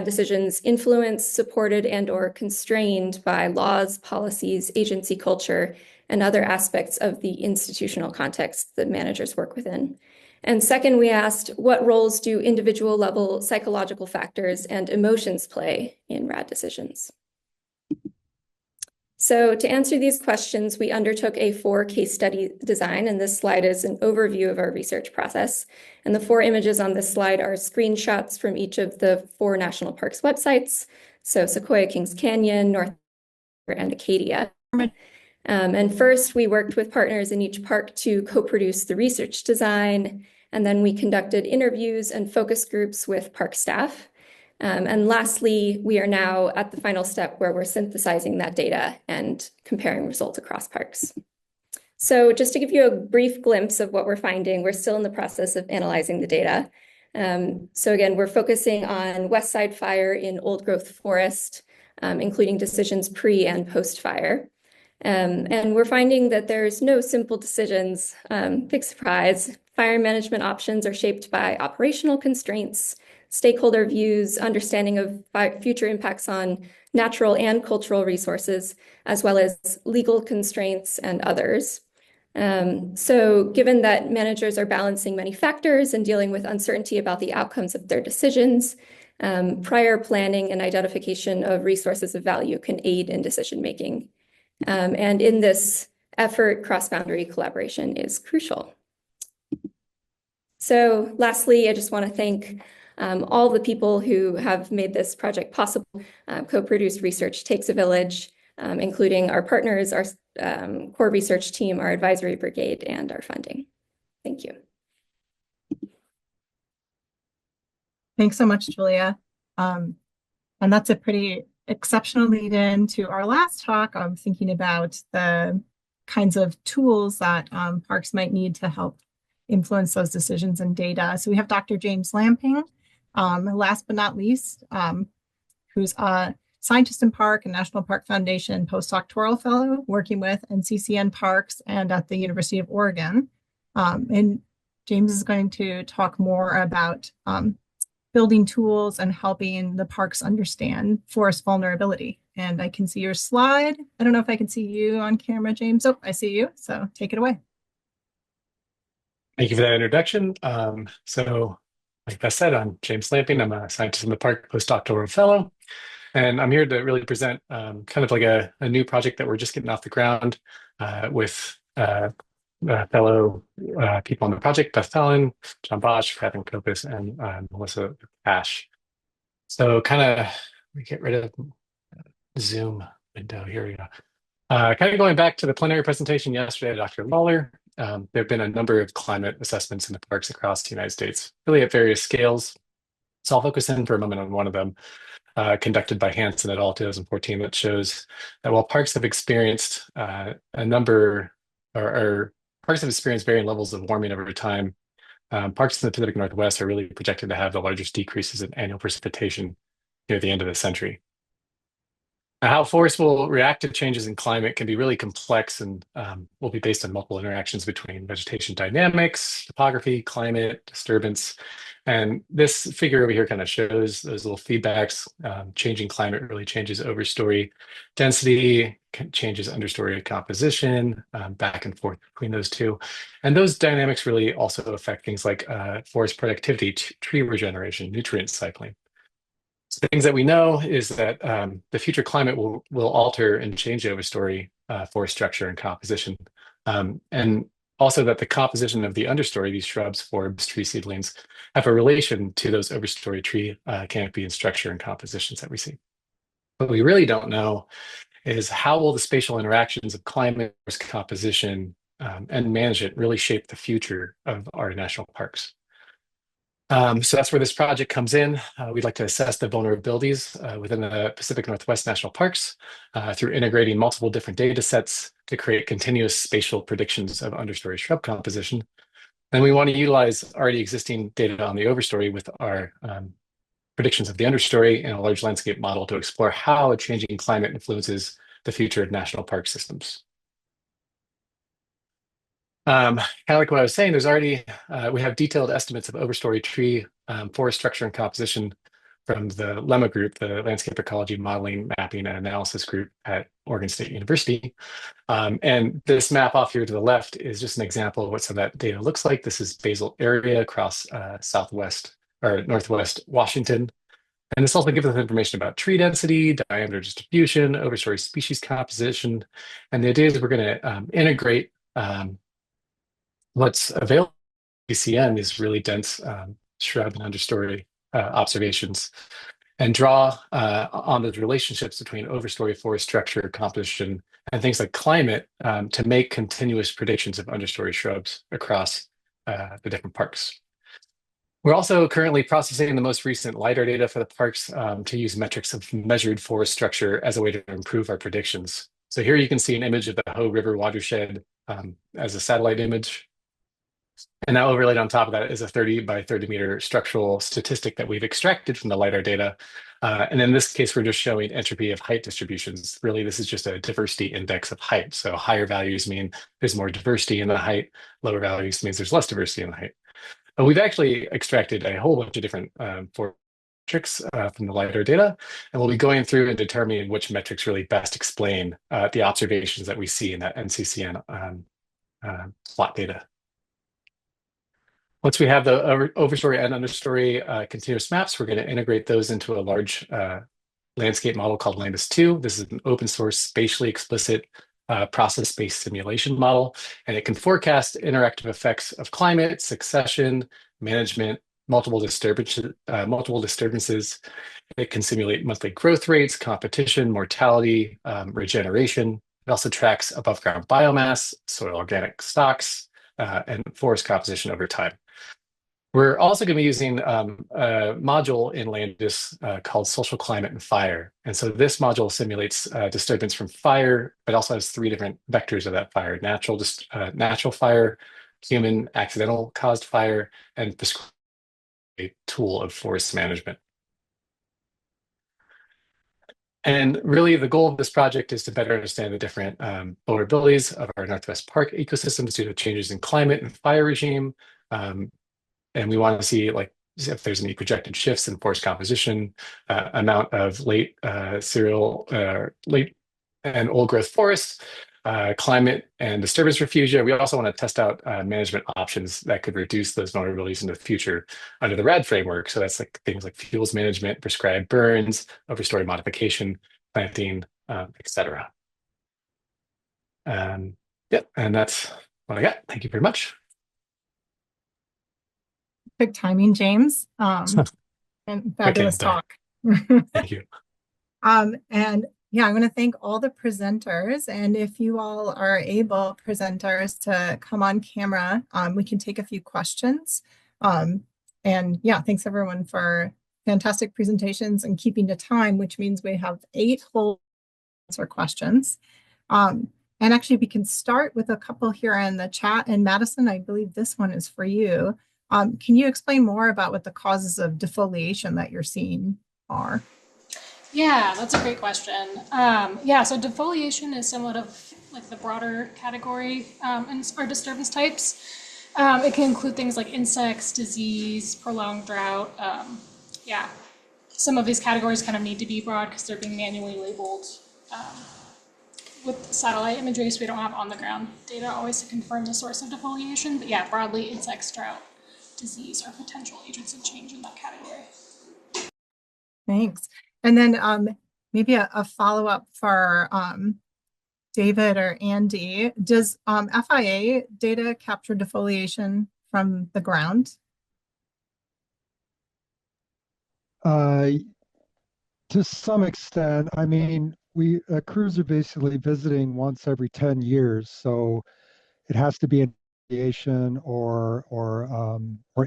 decisions influenced, supported, and or constrained by laws, policies, agency culture, and other aspects of the institutional context that managers work within. And second, we asked, what roles do individual level psychological factors and emotions play in RAD decisions? So to answer these questions, we undertook a 4 case study design, and this slide is an overview of our research process. And the 4 images on this slide are screenshots from each of the 4 national parks websites. So Sequoia Kings Canyon, North and Acadia. And first, we worked with partners in each park to co-produce the research design. And then we conducted interviews and focus groups with park staff. And lastly, we are now at the final step where we're synthesizing that data and comparing results across parks. So just to give you a brief glimpse of what we're finding, we're still in the process of analyzing the data. So again, we're focusing on West Side Fire in old growth forest, including decisions pre and post fire. And we're finding that there's no simple decisions. Big surprise, fire management options are shaped by operational constraints, stakeholder views, understanding of future impacts on natural and cultural resources, as well as legal constraints and others. So given that managers are balancing many factors and dealing with uncertainty about the outcomes of their decisions, prior planning and identification of resources of value can aid in decision-making. And in this effort, cross-boundary collaboration is crucial. So lastly, I just want to thank all the people who have made this project possible. Co-produced research takes a village, including our partners, our core research team, our advisory brigade, and our funding. Thank you. Thanks so much, Julia. And that's a pretty exceptional lead in to our last talk. I'm thinking about the kinds of tools that parks might need to help influence those decisions and data. So we have Dr. James Lamping, last but not least, who's a scientist in park and National Park Foundation postdoctoral fellow working with NCCN Parks and at the University of Oregon. And James is going to talk more about building tools and helping the parks understand forest vulnerability. And I can see your slide. I don't know if I can see you on camera, James. Oh, I see you. So take it away. Thank you for that introduction. Like Beth said, I'm James Lamping. I'm a scientist in the park postdoctoral fellow. And I'm here to really present kind of like a new project that we're just getting off the ground with fellow people on the project, Beth Fallon, John Bosch, Catherine Kopis, and Melissa Ash. So kind of, let me get rid of Zoom window. Here we go. Kind of going back to the plenary presentation yesterday, Dr. Lawler, there have been a number of climate assessments in the parks across the United States, really at various scales. So I'll focus in for a moment on one of them, conducted by Hansen et al. 2014, that shows that while parks have experienced parks have experienced varying levels of warming over time, parks in the Pacific Northwest are really projected to have the largest decreases in annual precipitation near the end of the century. How forests will react to changes in climate can be really complex and will be based on multiple interactions between vegetation dynamics, topography, climate, disturbance. And this figure over here kind of shows those little feedbacks. Changing climate really changes overstory density, changes understory composition, back and forth between those two. And those dynamics really also affect things like forest productivity, tree regeneration, nutrient cycling. So things that we know is that the future climate will alter and change overstory forest structure and composition. And also that the composition of the understory, these shrubs, forbs, tree seedlings, have a relation to those overstory tree canopy and structure and compositions that we see. What we really don't know is how will the spatial interactions of climate, composition, and management really shape the future of our national parks. So that's where this project comes in. We'd like to assess the vulnerabilities within the Pacific Northwest National Parks through integrating multiple different data sets to create continuous spatial predictions of understory shrub composition. And we want to utilize already existing data on the overstory with our predictions of the understory in a large landscape model to explore how a changing climate influences the future of national park systems. Kind of like what I was saying, there's already, we have detailed estimates of overstory tree forest structure and composition from the LEMA group, the Landscape Ecology Modeling, Mapping, and Analysis group at Oregon State University. And this map off here to the left is just an example of what some of that data looks like. This is basal area across southwest or northwest Washington. And this also gives us information about tree density, diameter distribution, overstory species composition. And the idea is we're going to integrate what's available at UCN is really dense shrub and understory observations and draw on those relationships between overstory forest structure, composition, and things like climate to make continuous predictions of understory shrubs across the different parks. We're also currently processing the most recent LiDAR data for the parks to use metrics of measured forest structure as a way to improve our predictions. So here you can see an image of the Hoh River watershed as a satellite image. And now overlaid on top of that is a 30 by 30 meter structural statistic that we've extracted from the LiDAR data. And in this case, we're just showing entropy of height distributions. Really, this is just a diversity index of height. So higher values mean there's more diversity in the height. Lower values means there's less diversity in the height. But we've actually extracted a whole bunch of different metrics from the LiDAR data. And we'll be going through and determining which metrics really best explain the observations that we see in that NCCN plot data. Once we have the overstory and understory continuous maps, we're going to integrate those into a large landscape model called Landis2. This is an open source, spatially explicit process-based simulation model, and it can forecast interactive effects of climate, succession, management, multiple disturbances. It can simulate monthly growth rates, competition, mortality, regeneration. It also tracks above ground biomass, soil organic stocks, and forest composition over time. We're also going to be using a module in Landis called Social Climate and Fire. And so this module simulates disturbance from fire, but also has three different vectors of that fire: natural fire, human accidental caused fire, and a tool of forest management. And really, the goal of this project is to better understand the different vulnerabilities of our Northwest Park ecosystems due to changes in climate and fire regime. And we want to see like if there's any projected shifts in forest composition, amount of late and old growth forests, climate and disturbance refugia. We also want to test out management options that could reduce those vulnerabilities in the future under the RAD framework. So that's like things like fuels management, prescribed burns, overstory modification, planting, etc. Yep, and that's what I got. Thank you very much. Quick timing, James. And fabulous talk. Thank you. And yeah, I'm going to thank all the presenters. And if you all are able, presenters, to come on camera, we can take a few questions. And yeah, thanks everyone for fantastic presentations and keeping to time, which means we have 8 whole answer questions. And actually, we can start with a couple here in the chat. And Madison, I believe this one is for you. Can you explain more about what the causes of defoliation that you're seeing are? Yeah, that's a great question. Yeah, so defoliation is somewhat of like the broader category in our disturbance types. It can include things like insects, disease, prolonged drought. Yeah, some of these categories kind of need to be broad because they're being manually labeled with satellite imagery, so we don't have on-the-ground data always to confirm the source of defoliation. But yeah, broadly, insects, drought, disease are potential agents of change in that category. Thanks. And then maybe a follow-up for David or Andy. Does FIA data capture defoliation from the ground? To some extent. I mean, crews are basically visiting once every 10 years, so it has to be an defoliation or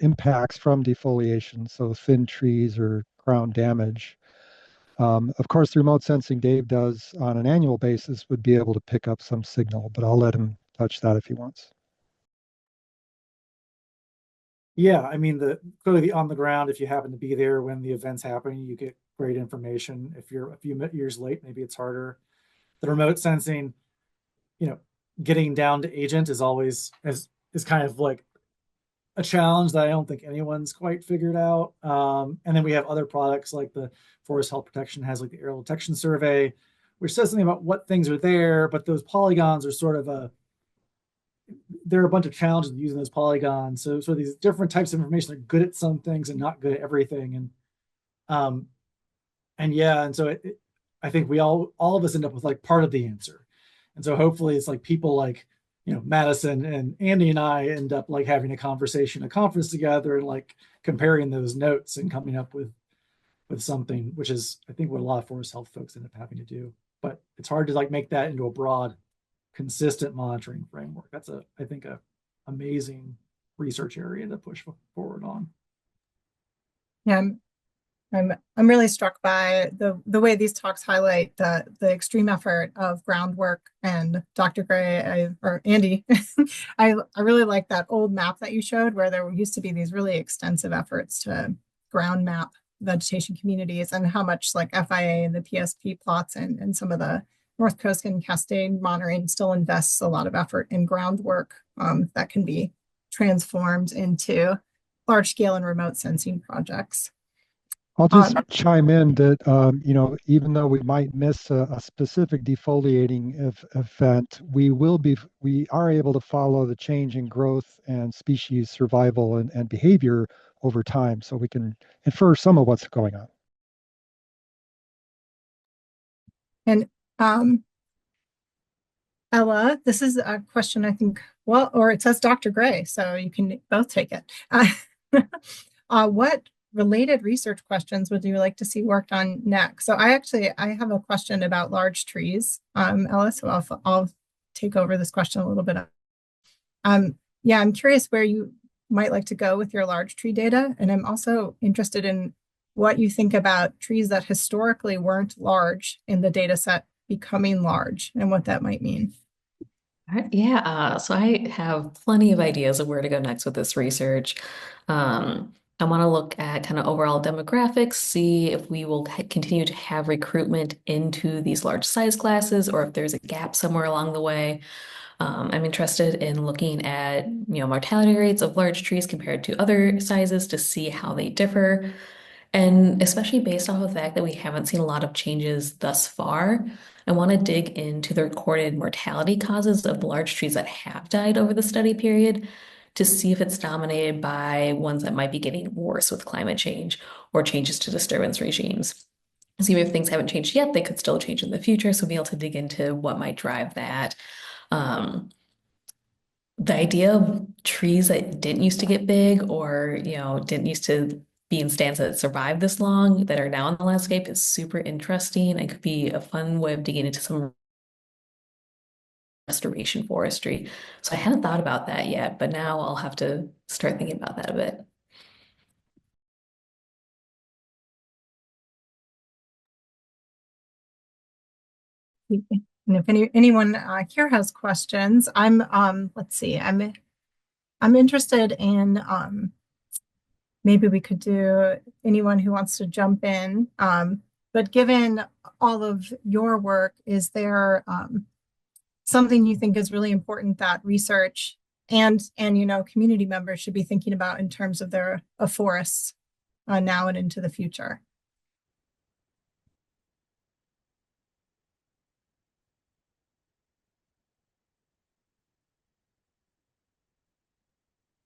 impacts from defoliation, so thin trees or ground damage. Of course, the remote sensing Dave does on an annual basis would be able to pick up some signal, but I'll let him touch that if he wants. Yeah, I mean, clearly on the ground, if you happen to be there when the event's happening, you get great information. If you're a few years late, maybe it's harder. The remote sensing, getting down to agent is always is kind of like a challenge that I don't think anyone's quite figured out. And then we have other products like the Forest Health Protection has like the aerial detection survey, which says something about what things are there, but those polygons are sort of there are a bunch of challenges with using those polygons. So these different types of information are good at some things and not good at everything. And so I think we all of us end up with like part of the answer. And so hopefully it's like people like, Madison and Andy and I end up like having a conversation, a conference together, and like comparing those notes and coming up with something, which is I think what a lot of forest health folks end up having to do. But it's hard to like make that into a broad, consistent monitoring framework. That's I think a amazing research area to push forward on. Yeah, I'm really struck by the way these talks highlight the extreme effort of groundwork. And Dr. Gray or Andy, I really like that old map that you showed where there used to be these really extensive efforts to ground map vegetation communities, and how much like FIA and the PSP plots and some of the North Coast and Cascade monitoring still invests a lot of effort in groundwork that can be transformed into large scale and remote sensing projects. I'll just chime in that, even though we might miss a specific defoliating event, we are able to follow the change in growth and species survival and behavior over time, so we can infer some of what's going on. And Ella, this is a question I think, or it says Dr. Gray, so you can both take it. What related research questions would you like to see worked on next? So I have a question about large trees, Ella, so I'll take over this question a little bit. Yeah, I'm curious where you might like to go with your large tree data. And I'm also interested in what you think about trees that historically weren't large in the data set becoming large and what that might mean. Yeah, so I have plenty of ideas of where to go next with this research. I want to look at kind of overall demographics, see if we will continue to have recruitment into these large size classes or if there's a gap somewhere along the way. I'm interested in looking at, mortality rates of large trees compared to other sizes to see how they differ. And especially based off of the fact that we haven't seen a lot of changes thus far, I want to dig into the recorded mortality causes of the large trees that have died over the study period to see if it's dominated by ones that might be getting worse with climate change or changes to disturbance regimes. See if things haven't changed yet, they could still change in the future. So be able to dig into what might drive that. The idea of trees that didn't used to get big or, didn't used to be in stands that survived this long that are now in the landscape is super interesting. It could be a fun way of digging into some restoration forestry. So I hadn't thought about that yet, but now I'll have to start thinking about that a bit. And if anyone here has questions, let's see, I'm interested in maybe we could do anyone who wants to jump in. But given all of your work, is there something you think is really important that research and community members should be thinking about in terms of their forests now and into the future?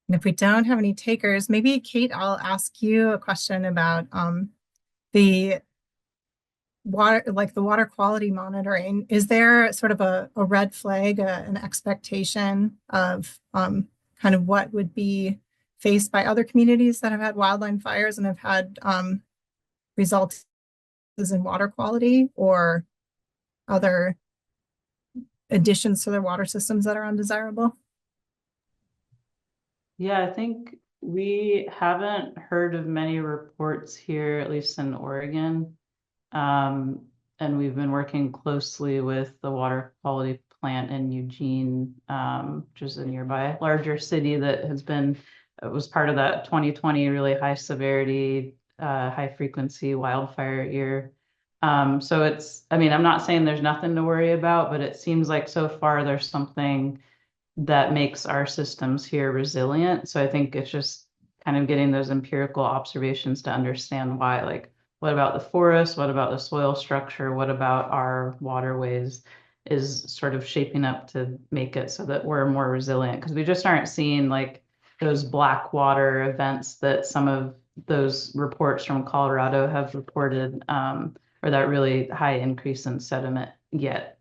And if we don't have any takers, maybe Kate, I'll ask you a question about the water, like the water quality monitoring. Is there sort of a red flag, an expectation of kind of what would be faced by other communities that have had wildland fires and have had results in water quality or other additions to their water systems that are undesirable? Yeah, I think we haven't heard of many reports here, at least in Oregon. And we've been working closely with the water quality plant in Eugene, which is a nearby larger city that was part of that 2020 really high severity, high frequency wildfire year. So I'm not saying there's nothing to worry about, but it seems like so far there's something that makes our systems here resilient. So I think it's just kind of getting those empirical observations to understand why, like, what about the forest? What about the soil structure? What about our waterways is sort of shaping up to make it so that we're more resilient? Because we just aren't seeing like those black water events that some of those reports from Colorado have reported, or that really high increase in sediment yet.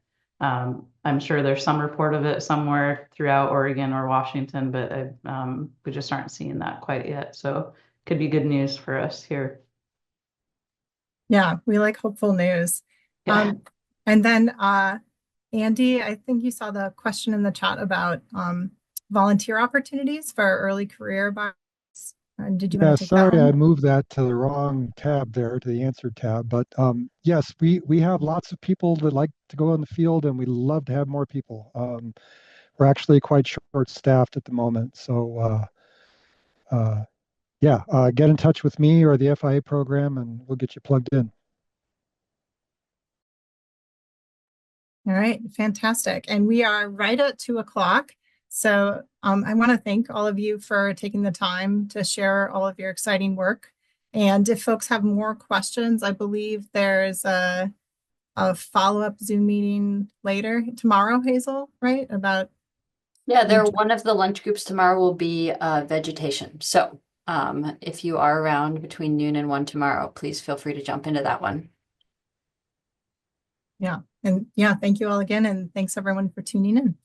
I'm sure there's some report of it somewhere throughout Oregon or Washington, but we just aren't seeing that quite yet. So could be good news for us here. Yeah, we like hopeful news. Yeah. And then Andy, I think you saw the question in the chat about volunteer opportunities for early career bios. Did you want to take that sorry, one? I moved that to the wrong tab there, to the answer tab. But yes, we have lots of people that like to go in the field, and we love to have more people. We're actually quite short-staffed at the moment, so yeah, get in touch with me or the FIA program, and we'll get you plugged in. All right, fantastic. And we are right at 2:00. So I want to thank all of you for taking the time to share all of your exciting work. And if folks have more questions, I believe there's a follow-up Zoom meeting later tomorrow, Hazel, right? Yeah, one of the lunch groups tomorrow will be vegetation. So if you are around between noon and 1 tomorrow, please feel free to jump into that one. Yeah. And yeah, thank you all again. And thanks everyone for tuning in.